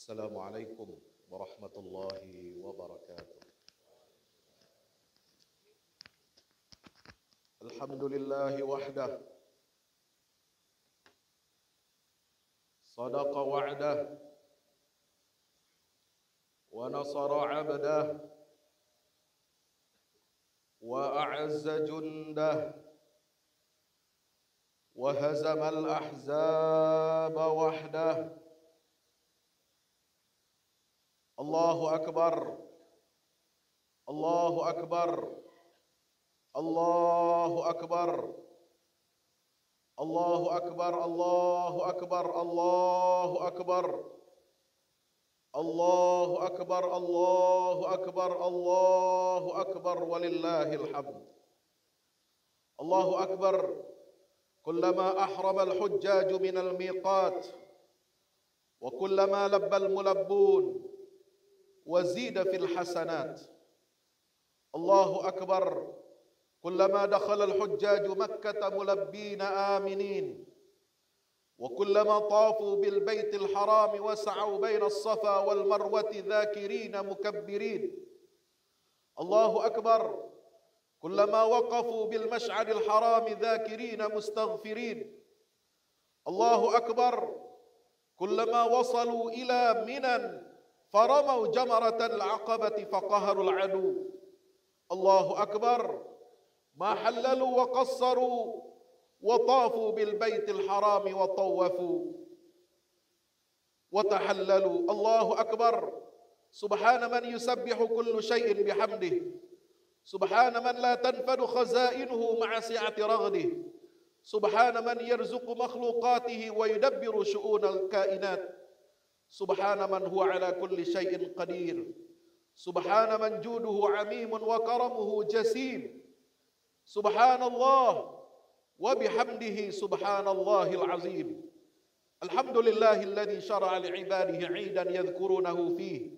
Assalamualaikum warahmatullahi wabarakatuh. Alhamdulillahi wahdah, sadaqa wa'dah, wa nasara 'abdah, wa a'azza jundah, wa hazama al-ahzaba wahdah. Allahu akbar, Allahu akbar, Allahu akbar, Allahu akbar, Allahu akbar, Allahu akbar, Allahu akbar, Allahu akbar, Allahu akbar, walillahil hamd. Allahu akbar. Kullama ahrama al-hujjaj min al-miqat wa kullama labba al-mulabbun وزيد في الحسنات. الله أكبر. كلما دخل الحجاج مكة ملبين آمنين وكلما طافوا بالبيت الحرام وسعوا بين الصفا والمروة ذاكرين مكبرين. الله أكبر. كلما وقفوا بالمشعر الحرام ذاكرين مستغفرين. الله أكبر. كلما وصلوا إلى منى فرموا جمرة العقبة فقهروا العدو. الله أكبر. ما حللوا وقصروا وطافوا بالبيت الحرام وطوفوا وتحللوا. الله أكبر. سبحان من يسبح كل شيء بحمده، سبحان من لا تنفد خزائنه مع سعة رغده، سبحان من يرزق مخلوقاته ويدبر شؤون الكائنات، سبحان من هو على كل شيء قدير، سبحان من جوده عميم وكرمه جسيم، سبحان الله وبحمده سبحان الله العظيم. الحمد لله الذي شرع لعباده عيدا يذكرونه فيه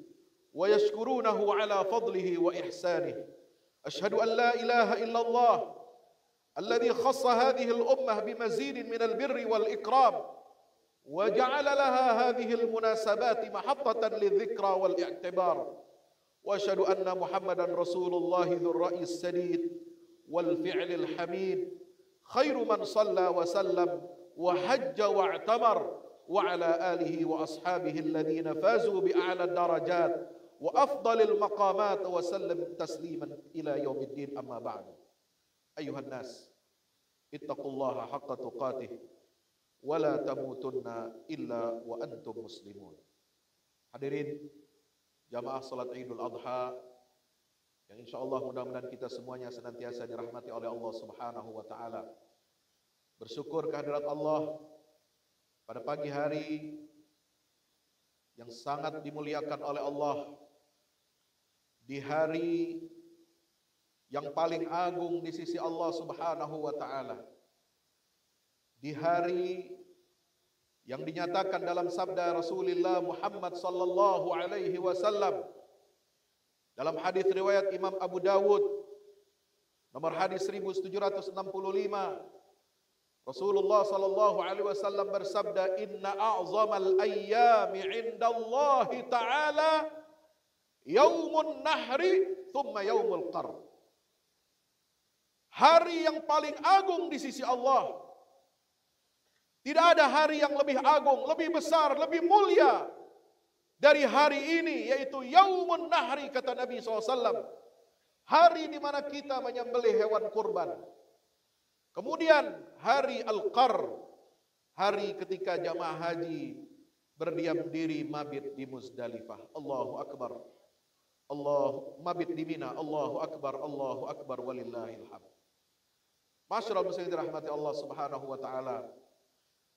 ويشكرونه على فضله وإحسانه. أشهد أن لا إله إلا الله الذي خص هذه الأمة بمزيد من البر والإكرام وجعل لها هذه المناسبات محطة للذكرى والاعتبار. وأشهد أن محمدا رسول الله ذو الرأي السديد والفعل الحميد، خير من صلى وسلم وحج واعتمر، وعلى آله وأصحابه الذين فازوا بأعلى الدرجات وأفضل المقامات، وسلم تسليما إلى يوم الدين. أما بعد، أيها الناس اتقوا الله حق تقاته wala tamutunna illa wa antum muslimun. Hadirin jamaah salat Idul Adha yang insyaallah mudah-mudahan kita semuanya senantiasa dirahmati oleh Allah Subhanahu wa taala. Bersyukur kehadirat Allah pada pagi hari yang sangat dimuliakan oleh Allah, di hari yang paling agung di sisi Allah Subhanahu wa taala, di hari yang dinyatakan dalam sabda Rasulullah Muhammad sallallahu alaihi wasallam dalam hadis riwayat Imam Abu Dawud nomor hadis 1765, Rasulullah sallallahu alaihi wasallam bersabda, inna a'zamal ayyami 'indallahi ta'ala yaumun nahri thumma yaumul qar. Hari yang paling agung di sisi Allah, tidak ada hari yang lebih agung, lebih besar, lebih mulia dari hari ini, yaitu Yaumun Nahri, kata Nabi SAW. Hari di mana kita menyembelih hewan kurban. Kemudian hari Al-Qar, hari ketika jamaah haji berdiam diri mabit di Muzdalifah. Allahu Akbar. Mabit di Mina. Allahu Akbar, walillahil hamd. Masyaallah muslimin dirahmati Allah Subhanahu wa taala.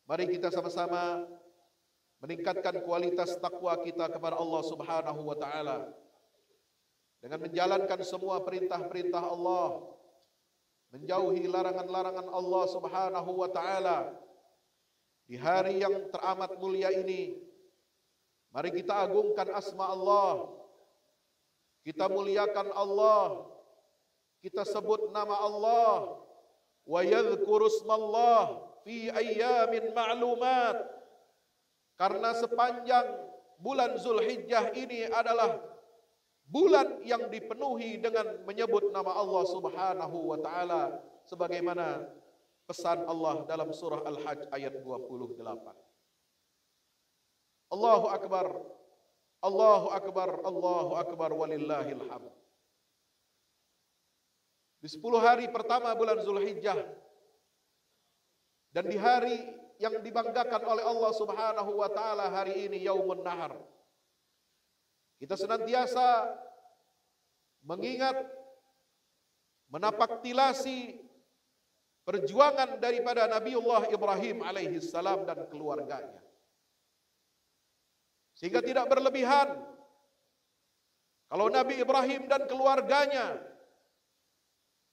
Mari kita sama-sama meningkatkan kualitas takwa kita kepada Allah Subhanahu wa taala dengan menjalankan semua perintah-perintah Allah, menjauhi larangan-larangan Allah Subhanahu wa taala. Di hari yang teramat mulia ini, mari kita agungkan asma Allah, kita muliakan Allah, kita sebut nama Allah, wa yadhkuru ismallah fi ayyamin ma'lumat. Karena sepanjang bulan Zulhijjah ini adalah bulan yang dipenuhi dengan menyebut nama Allah Subhanahu wa taala sebagaimana pesan Allah dalam surah Al-Hajj ayat 28. Allahu akbar, Allahu akbar, Allahu akbar walillahil hamd. Di 10 hari pertama bulan Zulhijjah dan di hari yang dibanggakan oleh Allah Subhanahu wa taala, hari ini Yaumun Nahar, kita senantiasa mengingat, menapaktilasi perjuangan daripada Nabiullah Ibrahim alaihi salam dan keluarganya. Sehingga tidak berlebihan kalau Nabi Ibrahim dan keluarganya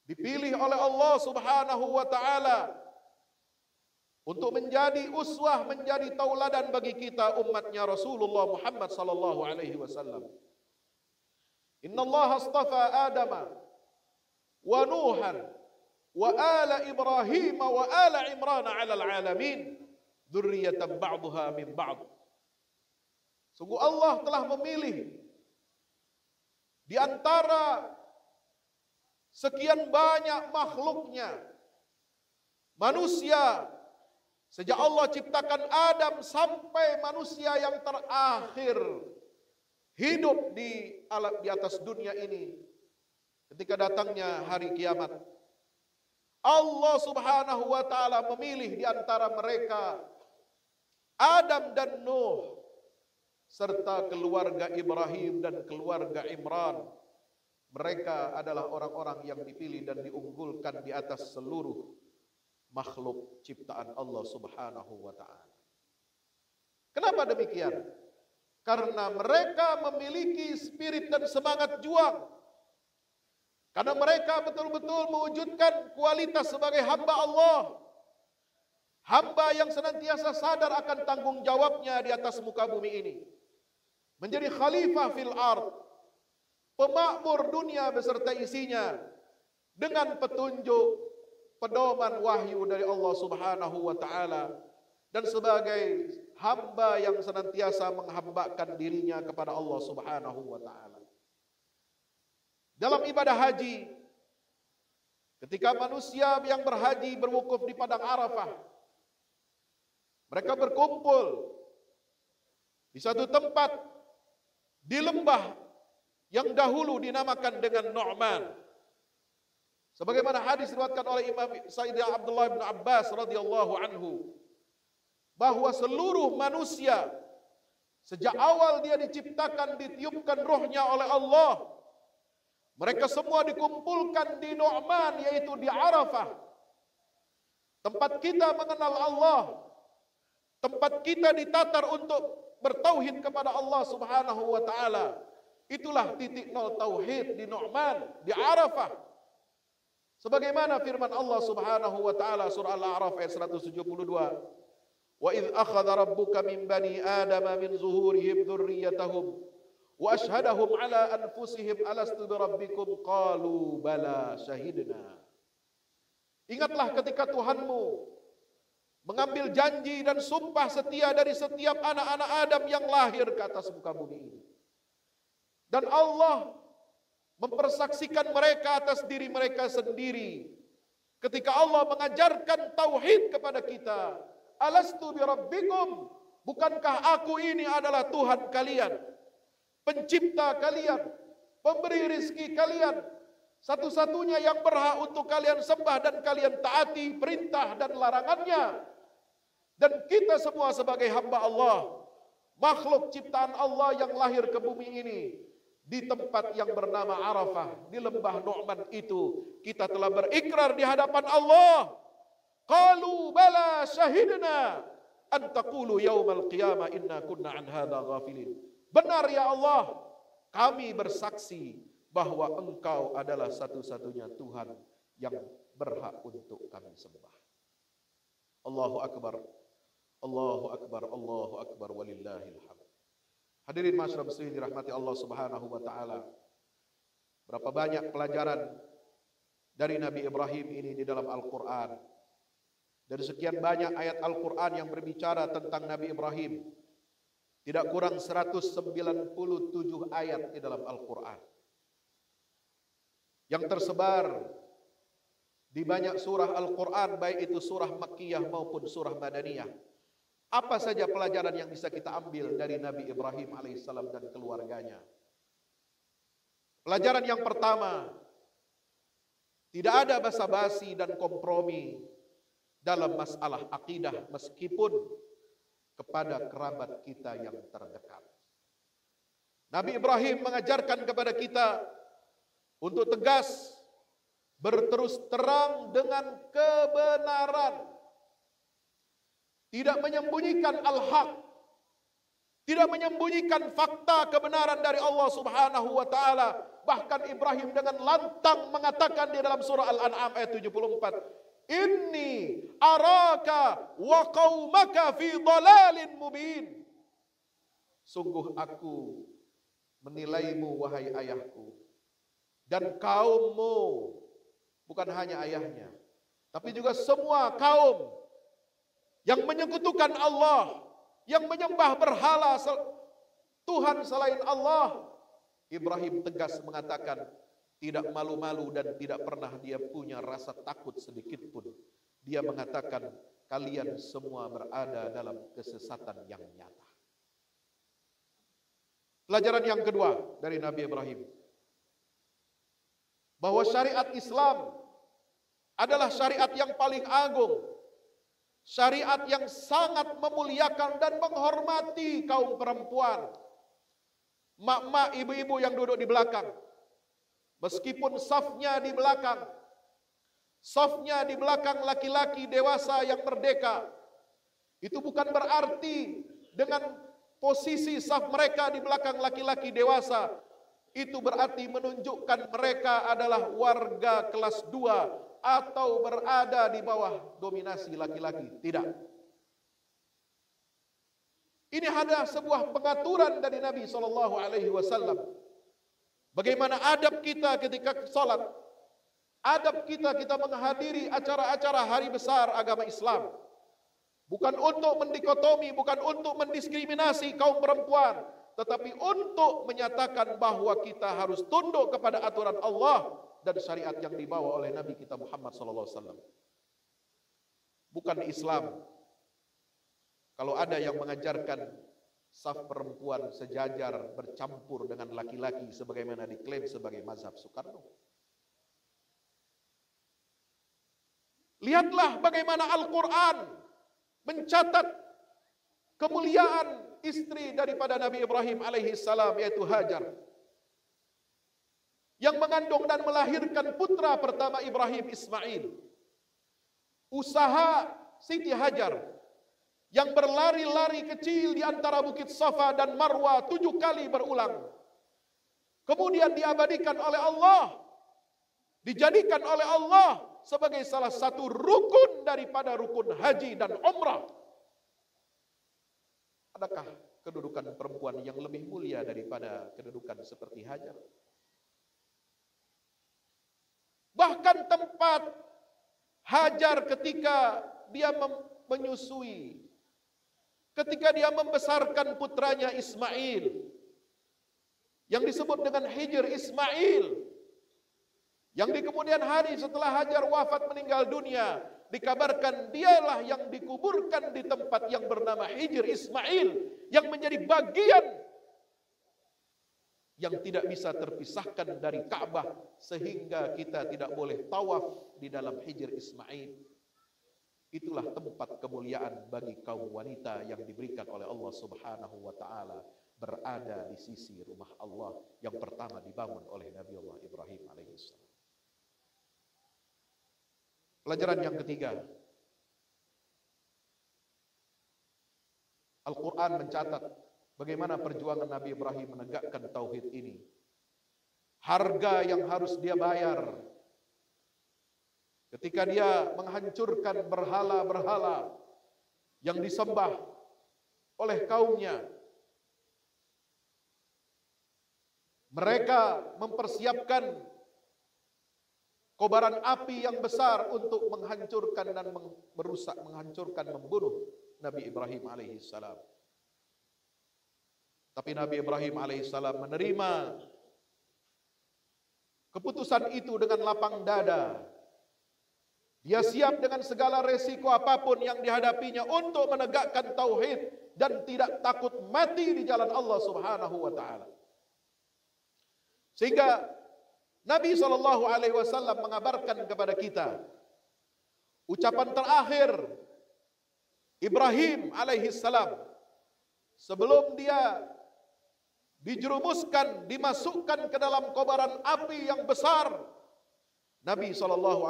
dipilih oleh Allah Subhanahu wa taala untuk menjadi uswah, menjadi tauladan bagi kita umatnya Rasulullah Muhammad sallallahu alaihi wasallam. Innallaha astafa Adama wa Nuhan wa ala Ibrahim wa ala Imran 'alal 'alamin dzurriyyatan ba'daha min ba'd. Sungguh Allah telah memilih di antara sekian banyak makhluknya, manusia, sejak Allah ciptakan Adam sampai manusia yang terakhir hidup di atas dunia ini, ketika datangnya hari kiamat, Allah Subhanahu wa taala memilih di antara mereka Adam dan Nuh serta keluarga Ibrahim dan keluarga Imran. Mereka adalah orang-orang yang dipilih dan diunggulkan di atas seluruh makhluk ciptaan Allah Subhanahu wa taala. Kenapa demikian? Karena mereka memiliki spirit dan semangat juang. Karena mereka betul-betul mewujudkan kualitas sebagai hamba Allah. Hamba yang senantiasa sadar akan tanggung jawabnya di atas muka bumi ini. Menjadi khalifah fil ard, pemakmur dunia beserta isinya, dengan petunjuk pedoman wahyu dari Allah Subhanahu wa taala, dan sebagai hamba yang senantiasa menghambakan dirinya kepada Allah Subhanahu wa taala. Dalam ibadah haji, ketika manusia yang berhaji berwukuf di padang Arafah, mereka berkumpul di satu tempat di lembah yang dahulu dinamakan dengan Nu'man. Sebagaimana hadis diriwayatkan oleh Imam Sayyidina Abdullah bin Abbas radhiyallahu anhu, bahwa seluruh manusia sejak awal dia diciptakan, ditiupkan ruhnya oleh Allah, mereka semua dikumpulkan di Nu'man, yaitu di Arafah. Tempat kita mengenal Allah, tempat kita ditatar untuk bertauhid kepada Allah Subhanahu wa taala. Itulah titik nol tauhid di Nu'man, di Arafah. Sebagaimana firman Allah Subhanahu wa taala surah Al-A'raf ayat 172, "Wa idz akhadha rabbuka min bani adama min zuhurihim dzurriyyatahum wa ashhadahum ala anfusihim alastu birabbikum qalu bala syahidna." Ingatlah ketika Tuhanmu mengambil janji dan sumpah setia dari setiap anak-anak Adam yang lahir ke atas muka bumi ini. Dan Allah mempersaksikan mereka atas diri mereka sendiri. Ketika Allah mengajarkan tauhid kepada kita, alastu birabbikum, bukankah aku ini adalah Tuhan kalian, pencipta kalian, pemberi rizki kalian, satu-satunya yang berhak untuk kalian sembah dan kalian taati perintah dan larangannya. Dan kita semua sebagai hamba Allah, makhluk ciptaan Allah yang lahir ke bumi ini, di tempat yang bernama Arafah, di lembah Nu'man itu, kita telah berikrar di hadapan Allah. Qalu bala syahidna an taqulu yaumal qiyamah inna kunna an hadza ghafilin. Benar ya Allah, kami bersaksi bahwa Engkau adalah satu-satunya Tuhan yang berhak untuk kami sembah. Allahu akbar, Allahu akbar, Allahu akbar walillahil hamd. Hadirin masyarakat muslimin dirahmati Allah Subhanahu wa taala. Berapa banyak pelajaran dari Nabi Ibrahim ini di dalam Al-Qur'an. Dari sekian banyak ayat Al-Qur'an yang berbicara tentang Nabi Ibrahim. Tidak kurang 197 ayat di dalam Al-Quran. Yang tersebar di banyak surah Al-Quran, baik itu surah Makkiyah maupun surah Madaniyah. Apa saja pelajaran yang bisa kita ambil dari Nabi Ibrahim alaihissalam dan keluarganya? Pelajaran yang pertama, tidak ada basa-basi dan kompromi dalam masalah akidah meskipun kepada kerabat kita yang terdekat. Nabi Ibrahim mengajarkan kepada kita untuk tegas, berterus terang dengan kebenaran, tidak menyembunyikan al-haq, tidak menyembunyikan fakta kebenaran dari Allah Subhanahu wa taala. Bahkan Ibrahim dengan lantang mengatakan di dalam surah Al-An'am ayat 74, "Inni araka wa qaumaka fi dhalalin mubin." Sungguh aku menilaimu wahai ayahku dan kaummu, bukan hanya ayahnya, tapi juga semua kaum yang menyekutukan Allah, yang menyembah berhala Tuhan selain Allah. Ibrahim tegas mengatakan, tidak malu-malu dan tidak pernah dia punya rasa takut sedikit pun. Dia mengatakan, kalian semua berada dalam kesesatan yang nyata. Pelajaran yang kedua dari Nabi Ibrahim, bahwa syariat Islam adalah syariat yang paling agung, syariat yang sangat memuliakan dan menghormati kaum perempuan. Mak-mak, ibu-ibu yang duduk di belakang, meskipun safnya di belakang laki-laki dewasa yang merdeka, itu bukan berarti dengan posisi saf mereka di belakang laki-laki dewasa, itu berarti menunjukkan mereka adalah warga kelas 2 atau berada di bawah dominasi laki-laki. Tidak. Ini ada sebuah pengaturan dari Nabi SAW. Bagaimana adab kita ketika salat, adab kita menghadiri acara-acara hari besar agama Islam. Bukan untuk mendikotomi, bukan untuk mendiskriminasi kaum perempuan, tetapi untuk menyatakan bahwa kita harus tunduk kepada aturan Allah dan syariat yang dibawa oleh Nabi kita Muhammad SAW. Bukan Islam kalau ada yang mengajarkan saf perempuan sejajar bercampur dengan laki-laki sebagaimana diklaim sebagai mazhab Soekarno. Lihatlah bagaimana Al-Quran mencatat kemuliaan istri daripada Nabi Ibrahim alaihissalam, yaitu Hajar, yang mengandung dan melahirkan putra pertama Ibrahim, Ismail. Usaha Siti Hajar yang berlari-lari kecil di antara Bukit Safa dan Marwa 7 kali berulang, kemudian diabadikan oleh Allah, dijadikan oleh Allah sebagai salah satu rukun daripada rukun haji dan umrah. Adakah kedudukan perempuan yang lebih mulia daripada kedudukan seperti Hajar? Bahkan tempat Hajar ketika dia menyusui, ketika dia membesarkan putranya Ismail, yang disebut dengan Hijr Ismail, yang di kemudian hari setelah Hajar wafat meninggal dunia, dikabarkan dialah yang dikuburkan di tempat yang bernama Hijr Ismail, yang menjadi bagian yang tidak bisa terpisahkan dari Ka'bah, sehingga kita tidak boleh tawaf di dalam Hijr Ismail. Itulah tempat kemuliaan bagi kaum wanita yang diberikan oleh Allah Subhanahu wa taala, berada di sisi rumah Allah yang pertama dibangun oleh Nabi Allah Ibrahim alaihissalam. Pelajaran yang ketiga, Al-Quran mencatat bagaimana perjuangan Nabi Ibrahim menegakkan tauhid ini. Harga yang harus dia bayar ketika dia menghancurkan berhala-berhala yang disembah oleh kaumnya. Mereka mempersiapkan kobaran api yang besar untuk menghancurkan dan merusak, menghancurkan, membunuh Nabi Ibrahim alaihissalam. Tapi Nabi Ibrahim alaihissalam menerima keputusan itu dengan lapang dada. Dia siap dengan segala resiko apapun yang dihadapinya untuk menegakkan tauhid dan tidak takut mati di jalan Allah Subhanahu wa taala. Sehingga Nabi SAW mengabarkan kepada kita ucapan terakhir Ibrahim alaihissalam sebelum dia dijerumuskan, dimasukkan ke dalam kobaran api yang besar. Nabi SAW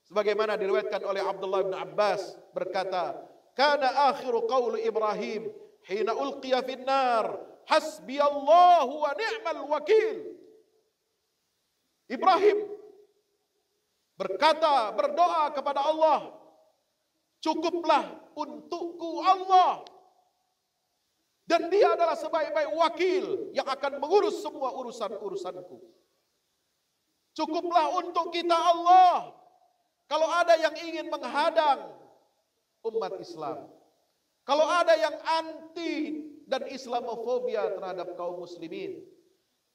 sebagaimana diriwayatkan oleh Abdullah bin Abbas berkata, "Kana akhiru qaul Ibrahim hina ulqiya fin nar, hasbiyallahu wa ni'mal wakil." Ibrahim berkata, berdoa kepada Allah, "Cukuplah untukku Allah, dan dia adalah sebaik-baik wakil yang akan mengurus semua urusan-urusanku." Cukuplah untuk kita Allah. Kalau ada yang ingin menghadang umat Islam, kalau ada yang anti dan Islamofobia terhadap kaum muslimin,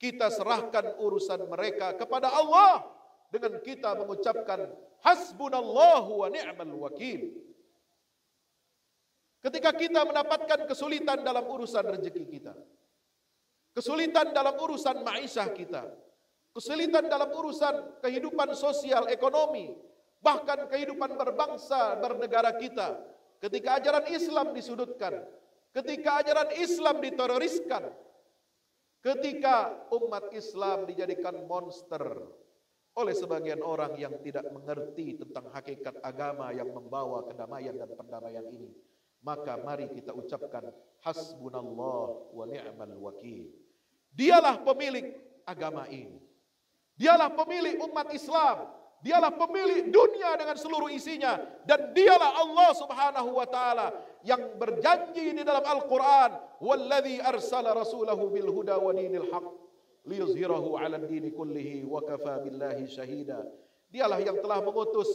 kita serahkan urusan mereka kepada Allah dengan kita mengucapkan hasbunallahu wa ni'mal wakil. Ketika kita mendapatkan kesulitan dalam urusan rezeki kita, kesulitan dalam urusan ma'isyah kita, kesulitan dalam urusan kehidupan sosial, ekonomi, bahkan kehidupan berbangsa, bernegara kita, ketika ajaran Islam disudutkan, ketika ajaran Islam diteroriskan, ketika umat Islam dijadikan monster oleh sebagian orang yang tidak mengerti tentang hakikat agama yang membawa kedamaian dan perdamaian ini, maka mari kita ucapkan hasbunallah wa ni'mal wakil. Dialah pemilik agama ini, dialah pemilik umat Islam, dialah pemilik dunia dengan seluruh isinya, dan dialah Allah Subhanahu wa taala yang berjanji di dalam Al-Qur'an, "Wallazi arsala rasulahu bil huda wa dinil haqq liyuzhirahu 'ala ad-dini kullihi wa kafa billahi syahida." Dialah yang telah mengutus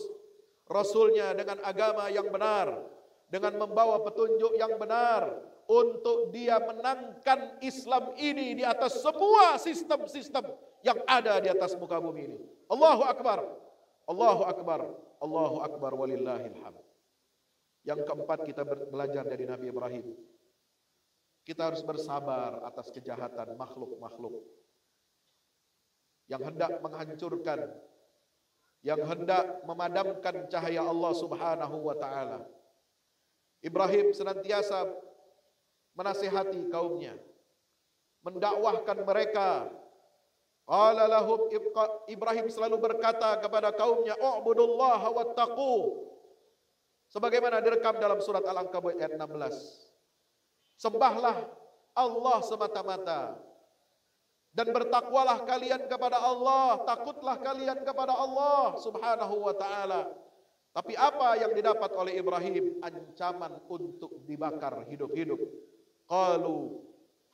rasulnya dengan agama yang benar, dengan membawa petunjuk yang benar untuk dia menangkan Islam ini di atas semua sistem-sistem yang ada di atas muka bumi ini. Allahu Akbar. Allahu Akbar, Allahu Akbar walillahil hamd. Yang keempat, kita belajar dari Nabi Ibrahim. Kita harus bersabar atas kejahatan makhluk-makhluk yang hendak menghancurkan, yang hendak memadamkan cahaya Allah Subhanahu wa taala. Ibrahim senantiasa menasihati kaumnya, mendakwahkan mereka. Qala lahum, Ibrahim selalu berkata kepada kaumnya, "U'budullaha wattaqu." Sebagaimana direkam dalam surat Al-Ankabut ayat 16. Sembahlah Allah semata-mata dan bertakwalah kalian kepada Allah, takutlah kalian kepada Allah Subhanahu wa taala. Tapi apa yang didapat oleh Ibrahim? Ancaman untuk dibakar hidup-hidup. Qalu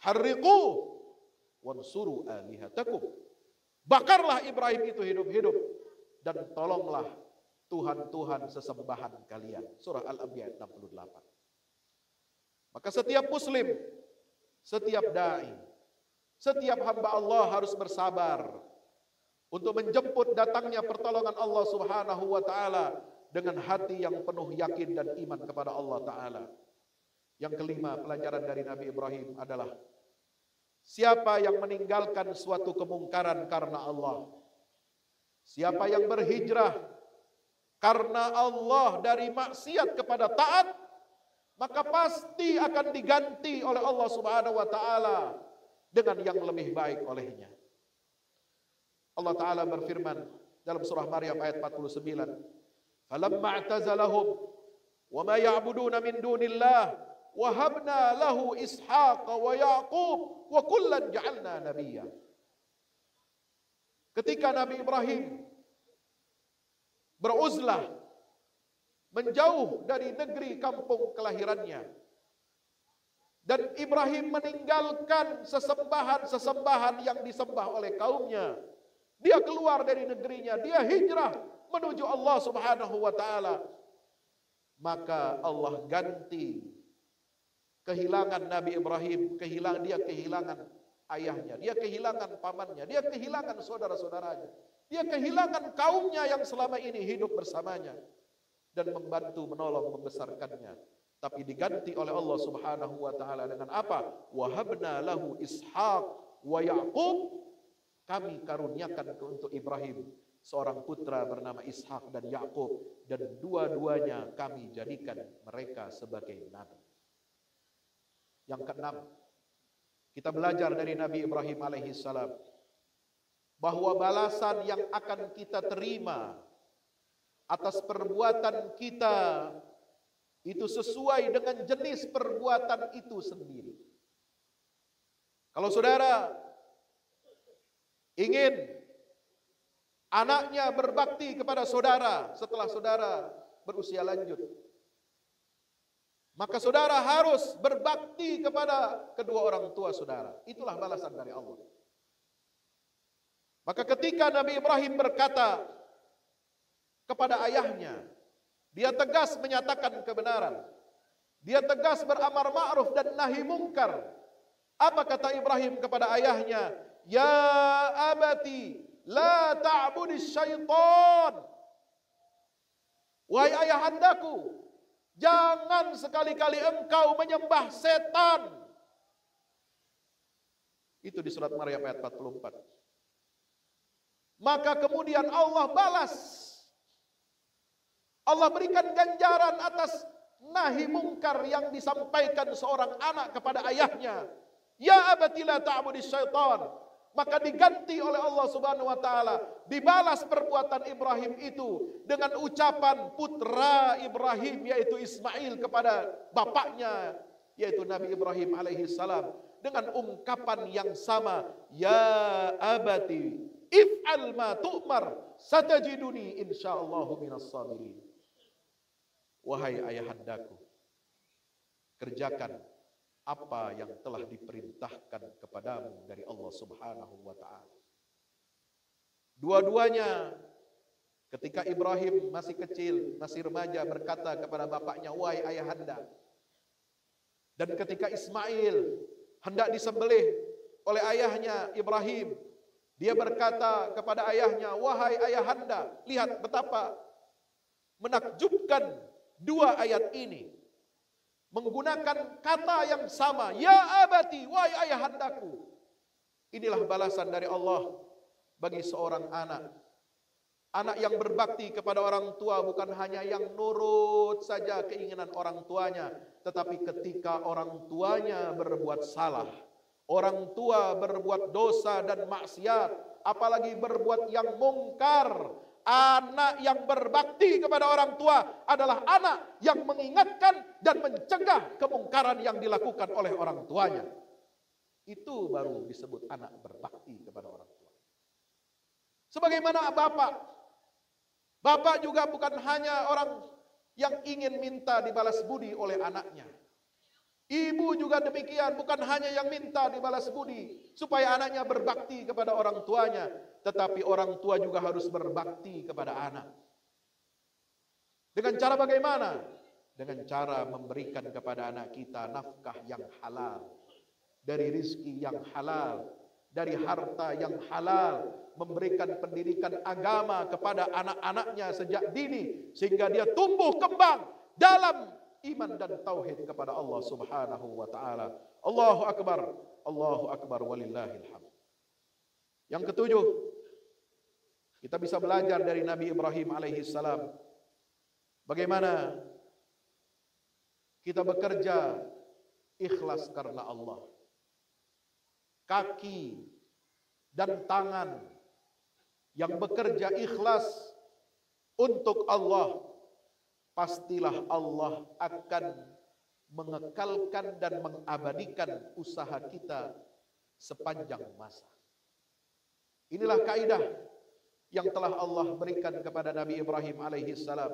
harriqu wansuru alihatakum. Bakarlah Ibrahim itu hidup-hidup dan tolonglah Tuhan-Tuhan sesembahan kalian. Surah Al-Anbiya 68. Maka setiap muslim, setiap dai, setiap hamba Allah harus bersabar untuk menjemput datangnya pertolongan Allah Subhanahu wa taala dengan hati yang penuh yakin dan iman kepada Allah taala. Yang kelima, pelajaran dari Nabi Ibrahim adalah siapa yang meninggalkan suatu kemungkaran karena Allah, siapa yang berhijrah karena Allah dari maksiat kepada taat, maka pasti akan diganti oleh Allah Subhanahu wa taala dengan yang lebih baik olehnya. Allah taala berfirman dalam surah Maryam ayat 49, "Falamma i'tazalahum wa ma ya'buduna min dunillah wahabna lahu Ishaq wa Yaqub wa kullan ja'alna nabiyya." Ketika Nabi Ibrahim beruzlah menjauh dari negeri kampung kelahirannya, dan Ibrahim meninggalkan sesembahan-sesembahan yang disembah oleh kaumnya, dia keluar dari negerinya, dia hijrah menuju Allah Subhanahu wa taala, maka Allah ganti kehilangan Nabi Ibrahim, dia kehilangan ayahnya, dia kehilangan pamannya, dia kehilangan saudara-saudaranya, dia kehilangan kaumnya yang selama ini hidup bersamanya dan membantu, menolong, membesarkannya. Tapi diganti oleh Allah Subhanahu wa taala dengan apa? Wahabna lahu Ishaq wa Yaqub. Kami karuniakan untuk Ibrahim seorang putra bernama Ishak dan Yakub, dan dua-duanya kami jadikan mereka sebagai nabi. Yang keenam, kita belajar dari Nabi Ibrahim alaihissalam bahwa balasan yang akan kita terima atas perbuatan kita itu sesuai dengan jenis perbuatan itu sendiri. Kalau saudara ingin anaknya berbakti kepada saudara setelah saudara berusia lanjut, maka saudara harus berbakti kepada kedua orang tua saudara. Itulah balasan dari Allah. Maka ketika Nabi Ibrahim berkata kepada ayahnya, dia tegas menyatakan kebenaran, dia tegas beramar ma'ruf dan nahi mungkar. Apa kata Ibrahim kepada ayahnya? Ya abati la ta'budis syaitan. Wahai ayahandaku, jangan sekali-kali engkau menyembah setan. Itu di surat Maryam ayat 44. Maka kemudian Allah balas. Allah berikan ganjaran atas nahi mungkar yang disampaikan seorang anak kepada ayahnya. Ya abati la ta'budis syaitan. Maka diganti oleh Allah Subhanahu wa taala, dibalas perbuatan Ibrahim itu dengan ucapan putra Ibrahim yaitu Ismail kepada bapaknya yaitu Nabi Ibrahim alaihi salam dengan ungkapan yang sama, ya abati if'al ma tu'mar satajiduni insyaallahu minas sabirin. Wahai ayahandaku, kerjakan apa yang telah diperintahkan kepadamu dari Allah Subhanahu wa taala. Dua-duanya ketika Ibrahim masih kecil, masih remaja berkata kepada bapaknya, "Wahai ayahanda." Dan ketika Ismail hendak disembelih oleh ayahnya Ibrahim, dia berkata kepada ayahnya, "Wahai ayahanda." Lihat betapa menakjubkan dua ayat ini. Menggunakan kata yang sama, ya abati, wahai ayahandaku. Inilah balasan dari Allah bagi seorang anak. Anak yang berbakti kepada orang tua bukan hanya yang nurut saja keinginan orang tuanya, tetapi ketika orang tuanya berbuat salah, orang tua berbuat dosa dan maksiat, apalagi berbuat yang mungkar, anak yang berbakti kepada orang tua adalah anak yang mengingatkan dan mencegah kemungkaran yang dilakukan oleh orang tuanya. Itu baru disebut anak berbakti kepada orang tua. Sebagaimana bapak. Bapak juga bukan hanya orang yang ingin minta dibalas budi oleh anaknya. Ibu juga demikian, bukan hanya yang minta dibalas budi supaya anaknya berbakti kepada orang tuanya, tetapi orang tua juga harus berbakti kepada anak. Dengan cara bagaimana? Dengan cara memberikan kepada anak kita nafkah yang halal, dari rizki yang halal, dari harta yang halal, memberikan pendidikan agama kepada anak-anaknya sejak dini sehingga dia tumbuh kembang dalam iman dan tauhid kepada Allah Subhanahu wa taala. Allahu akbar walillahil hamd. Yang ketujuh, kita bisa belajar dari Nabi Ibrahim alaihi salam bagaimana kita bekerja ikhlas karena Allah. Kaki dan tangan yang bekerja ikhlas untuk Allah, pastilah Allah akan mengekalkan dan mengabadikan usaha kita sepanjang masa. Inilah kaidah yang telah Allah berikan kepada Nabi Ibrahim alaihi salam.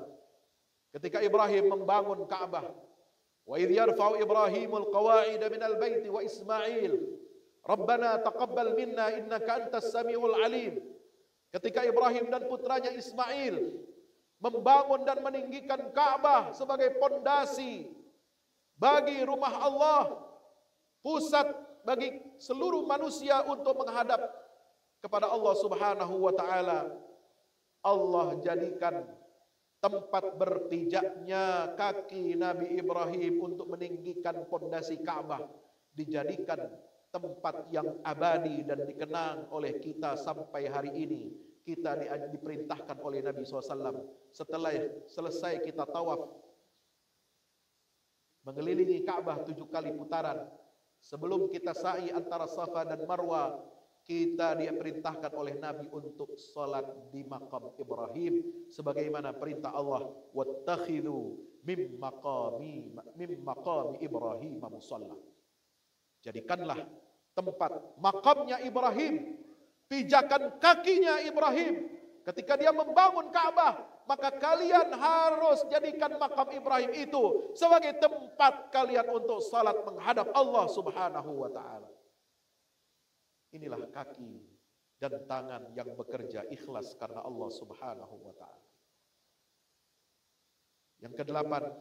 Ketika Ibrahim membangun Ka'bah, wa idh yarfa'u Ibrahimul qawa'ida minal baiti wa Ismail, Rabbana taqabbal minna innaka antas samiul alim. Ketika Ibrahim dan putranya Ismail membangun dan meninggikan Ka'bah sebagai pondasi bagi rumah Allah, pusat bagi seluruh manusia untuk menghadap kepada Allah Subhanahu wa taala. Allah jadikan tempat berpijaknya kaki Nabi Ibrahim untuk meninggikan pondasi Ka'bah dijadikan tempat yang abadi dan dikenang oleh kita sampai hari ini. Kita diperintahkan oleh Nabi SAW setelah selesai kita tawaf mengelilingi Ka'bah 7 kali putaran, sebelum kita sa'i antara Safa dan Marwa, kita diperintahkan oleh Nabi untuk salat di makam Ibrahim sebagaimana perintah Allah, wattakhidhu mim maqami Ibrahim musalla. Jadikanlah tempat makamnya Ibrahim, pijakan kakinya Ibrahim ketika dia membangun Ka'bah, maka kalian harus jadikan makam Ibrahim itu sebagai tempat kalian untuk salat menghadap Allah Subhanahu wa taala. Inilah kaki dan tangan yang bekerja ikhlas karena Allah Subhanahu wa taala. Yang kedelapan,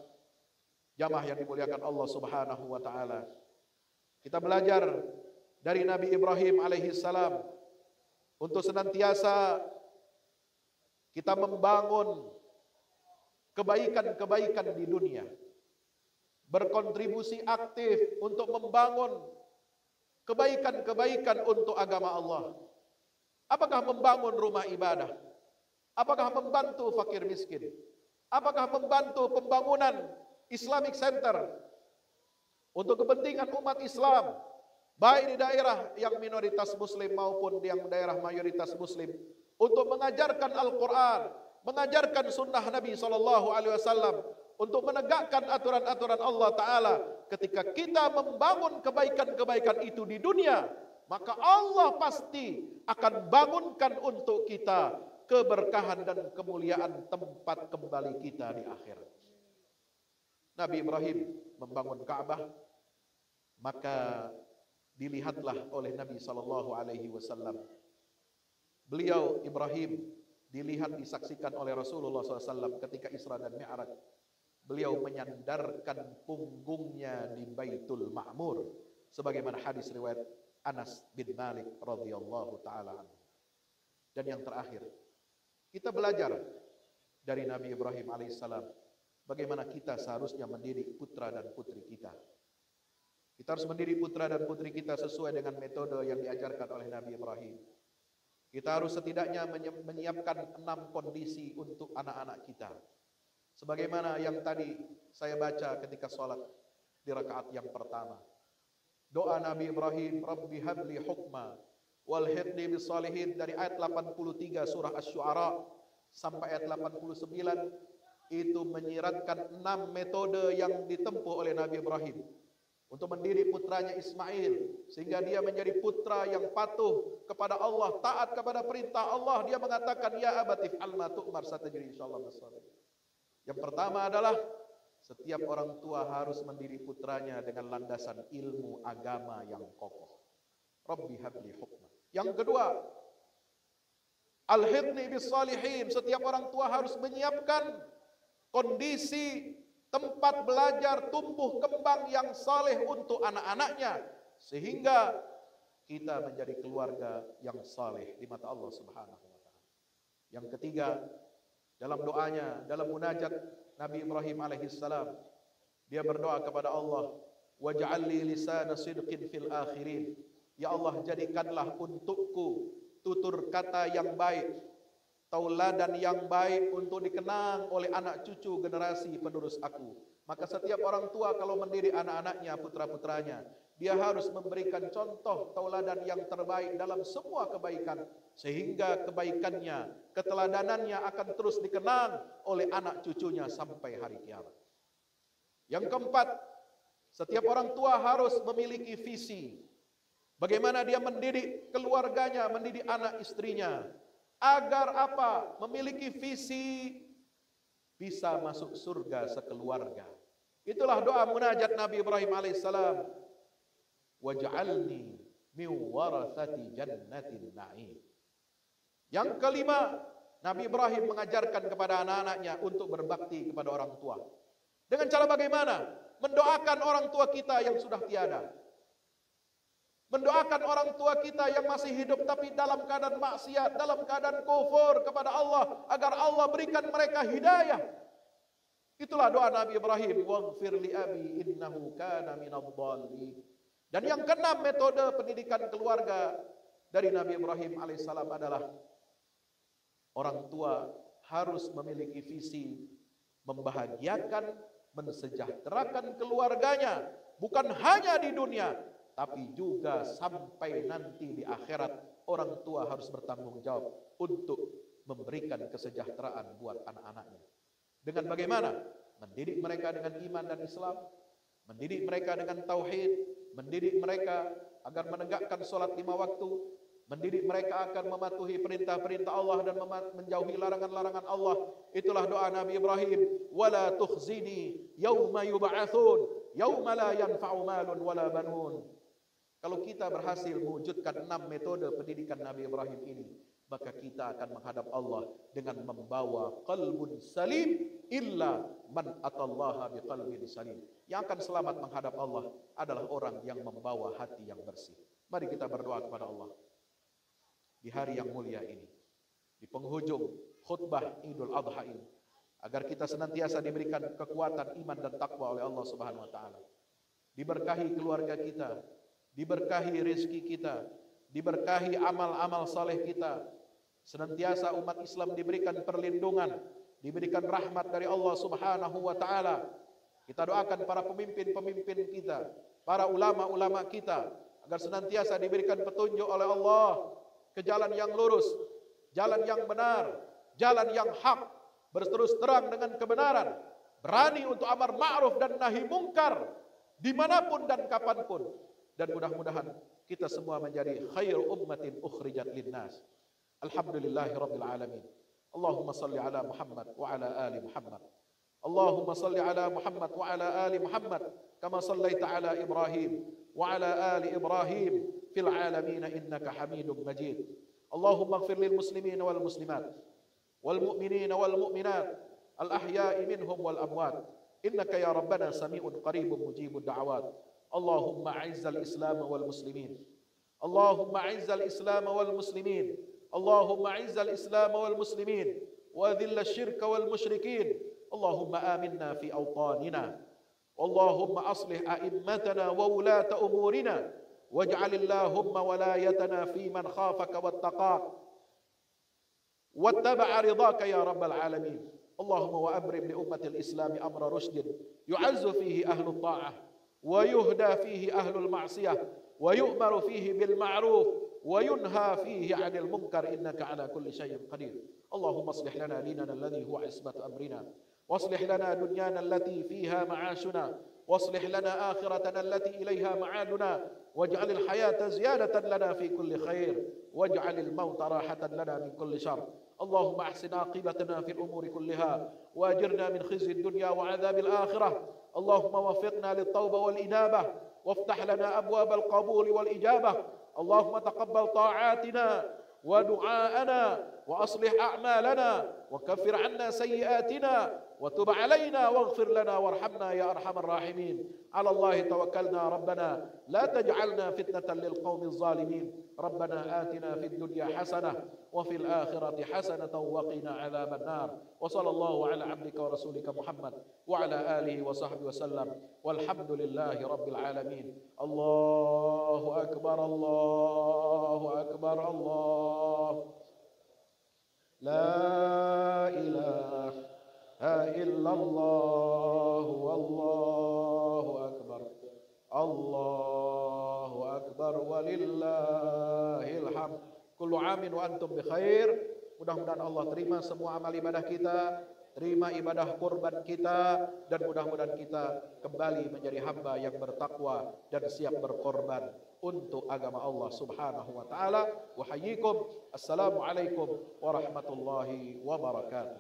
jamaah yang dimuliakan Allah Subhanahu wa taala. Kita belajar dari Nabi Ibrahim alaihi salam untuk senantiasa kita membangun kebaikan-kebaikan di dunia. Berkontribusi aktif untuk membangun kebaikan-kebaikan untuk agama Allah. Apakah membangun rumah ibadah? Apakah membantu fakir miskin? Apakah membantu pembangunan Islamic Center untuk kepentingan umat Islam, baik di daerah yang minoritas muslim maupun yang daerah mayoritas muslim, untuk mengajarkan Al-Quran, mengajarkan sunnah Nabi SAW, untuk menegakkan aturan-aturan Allah Ta'ala. Ketika kita membangun kebaikan-kebaikan itu di dunia, maka Allah pasti akan bangunkan untuk kita keberkahan dan kemuliaan tempat kembali kita di akhirat. Nabi Ibrahim membangun Ka'bah, maka dilihatlah oleh Nabi SAW. Beliau Ibrahim dilihat, disaksikan oleh Rasulullah SAW ketika Isra dan Mi'raj. Beliau menyandarkan punggungnya di Baitul Ma'mur, sebagaimana hadis riwayat Anas bin Malik radhiyallahu taala anhu. Dan yang terakhir, kita belajar dari Nabi Ibrahim alaihissalam bagaimana kita seharusnya mendidik putra dan putri kita. Kita harus mendidik putra dan putri kita sesuai dengan metode yang diajarkan oleh Nabi Ibrahim. Kita harus setidaknya menyiapkan 6 kondisi untuk anak-anak kita. Sebagaimana yang tadi saya baca ketika sholat di rakaat yang pertama. Doa Nabi Ibrahim, Rabbi habli hukma walhiqni bisalihin, dari ayat 83 surah Asy-Syu'ara sampai ayat 89, itu menyiratkan 6 metode yang ditempuh oleh Nabi Ibrahim untuk mendidik putranya Ismail sehingga dia menjadi putra yang patuh kepada Allah, taat kepada perintah Allah. Dia mengatakan, ya abatif alma tu'mar satajri insyaallah basabir. Yang pertama adalah setiap orang tua harus mendidik putranya dengan landasan ilmu agama yang kokoh. Rabbi habli hukma. Yang kedua, alhiqni bis salihin. Setiap orang tua harus menyiapkan kondisi tempat belajar tumbuh kembang yang saleh untuk anak-anaknya sehingga kita menjadi keluarga yang saleh di mata Allah Subhanahu wa taala. Yang ketiga, dalam doanya, dalam munajat Nabi Ibrahim alaihissalam, dia berdoa kepada Allah, waj'al li lisana sidqin fil akhirin. Ya Allah, jadikanlah untukku tutur kata yang baik, tauladan yang baik untuk dikenang oleh anak cucu generasi penerus aku. Maka setiap orang tua kalau mendidik anak-anaknya, putra-putranya, dia harus memberikan contoh tauladan yang terbaik dalam semua kebaikan, sehingga kebaikannya, keteladanannya akan terus dikenang oleh anak cucunya sampai hari kiamat. Yang keempat, setiap orang tua harus memiliki visi. Bagaimana dia mendidik keluarganya, mendidik anak istrinya, agar apa? Memiliki visi bisa masuk surga sekeluarga. Itulah doa munajat Nabi Ibrahim alaihissalam. Waj'alni min warathati jannatin na'im. Yang kelima, Nabi Ibrahim mengajarkan kepada anak-anaknya untuk berbakti kepada orang tua. Dengan cara bagaimana? mendoakan orang tua kita yang sudah tiada. Mendoakan orang tua kita yang masih hidup tapi dalam keadaan maksiat, dalam keadaan kufur kepada Allah, agar Allah berikan mereka hidayah. Itulah doa Nabi Ibrahim, waghfir li abi innahu kana minadh dhalin. Dan yang keenam metode pendidikan keluarga dari Nabi Ibrahim alaihissalam adalah orang tua harus memiliki visi membahagiakan, mensejahterakan keluarganya, bukan hanya di dunia, tapi juga sampai nanti di akhirat. Orang tua harus bertanggung jawab untuk memberikan kesejahteraan buat anak-anaknya. Dengan bagaimana? Mendidik mereka dengan iman dan Islam, mendidik mereka dengan tauhid, mendidik mereka agar menegakkan sholat 5 waktu, mendidik mereka akan mematuhi perintah-perintah Allah dan menjauhi larangan-larangan Allah. Itulah doa Nabi Ibrahim, wala tukhzini yauma yub'atsun yauma la yanfa'u malun wala banun. Kalau kita berhasil mewujudkan 6 metode pendidikan Nabi Ibrahim ini, maka kita akan menghadap Allah dengan membawa qalbun salim, illa man atallaha biqalbin salim. Yang akan selamat menghadap Allah adalah orang yang membawa hati yang bersih. Mari kita berdoa kepada Allah di hari yang mulia ini, di penghujung khutbah Idul Adha ini, agar kita senantiasa diberikan kekuatan iman dan takwa oleh Allah Subhanahu wa taala. Diberkahi keluarga kita, diberkahi rezeki kita, diberkahi amal-amal saleh kita. Senantiasa umat Islam diberikan perlindungan, diberikan rahmat dari Allah Subhanahu wa taala. Kita doakan para pemimpin-pemimpin kita, para ulama-ulama kita, agar senantiasa diberikan petunjuk oleh Allah ke jalan yang lurus, jalan yang benar, jalan yang hak, berterus terang dengan kebenaran, berani untuk amar ma'ruf dan nahi mungkar dimanapun dan kapanpun. Dan mudah-mudahan kita semua menjadi khairu ummatin ukhrijat linnas. Alhamdulillahi rabbil alamin. Allahumma salli ala Muhammad wa ala ali Muhammad. Allahumma salli ala Muhammad wa ala ali Muhammad kama sallaita ala Ibrahim wa ala ali Ibrahim fil alamin innaka Hamidum Majid. Allahumma ighfir lil muslimin wal muslimat wal mu'minin wal mu'minat al ahya'i minhum wal amwat. Innaka ya rabbana sami'un qaribun mujibud da'awat. اللهم أعز الإسلام والمسلمين اللهم أعز الإسلام والمسلمين اللهم أعز الإسلام والمسلمين وأذل الشرك والمشركين اللهم آمنا في أوطاننا اللهم أصلح أئمتنا وولاة أمورنا واجعل اللهم ولايتنا في من خافك واتقاك واتبع رضاك يا رب العالمين اللهم وأبرم لأمة الإسلام أمر رشد يعز فيه أهل الطاعة ويهدى فيه أهل المعصية ويؤمر فيه بالمعروف وينهى فيه عن المنكر إنك على كل شيء قدير اللهم اصلح لنا ديننا الذي هو عصمة أمرنا واصلح لنا دنيانا التي فيها معاشنا واصلح لنا آخرتنا التي إليها معادنا واجعل الحياة زيادة لنا في كل خير واجعل الموت راحة لنا من كل شر اللهم أحسن عاقبتنا في الأمور كلها وأجرنا من خزي الدنيا وعذاب الآخرة اللهم وفقنا للتوبة والإنابة وافتح لنا أبواب القبول والإجابة اللهم تقبل طاعاتنا ودعاءنا وأصلح أعمالنا وكفر عنا سيئاتنا وتب علينا واغفر لنا وارحمنا يا أرحم الراحمين على الله توكلنا ربنا لا تجعلنا فتنة للقوم الظالمين ربنا آتنا في الدنيا حسنة وفي الآخرة حسنة وقنا عذاب النار وصلى الله على عبدك ورسولك محمد وعلى آله وصحبه وسلم والحمد لله رب العالمين الله أكبر الله أكبر الله لا إله إلا الله والله أكبر الله أكبر ولله الحمد كل عام وأنتم بخير. Mudah-mudahan Allah terima semua amal ibadah kita, terima ibadah kurban kita, dan mudah-mudahan kita kembali menjadi hamba yang bertakwa dan siap berkorban untuk agama Allah Subhanahu wa taala. Wa hayyikum, assalamualaikum warahmatullahi wabarakatuh.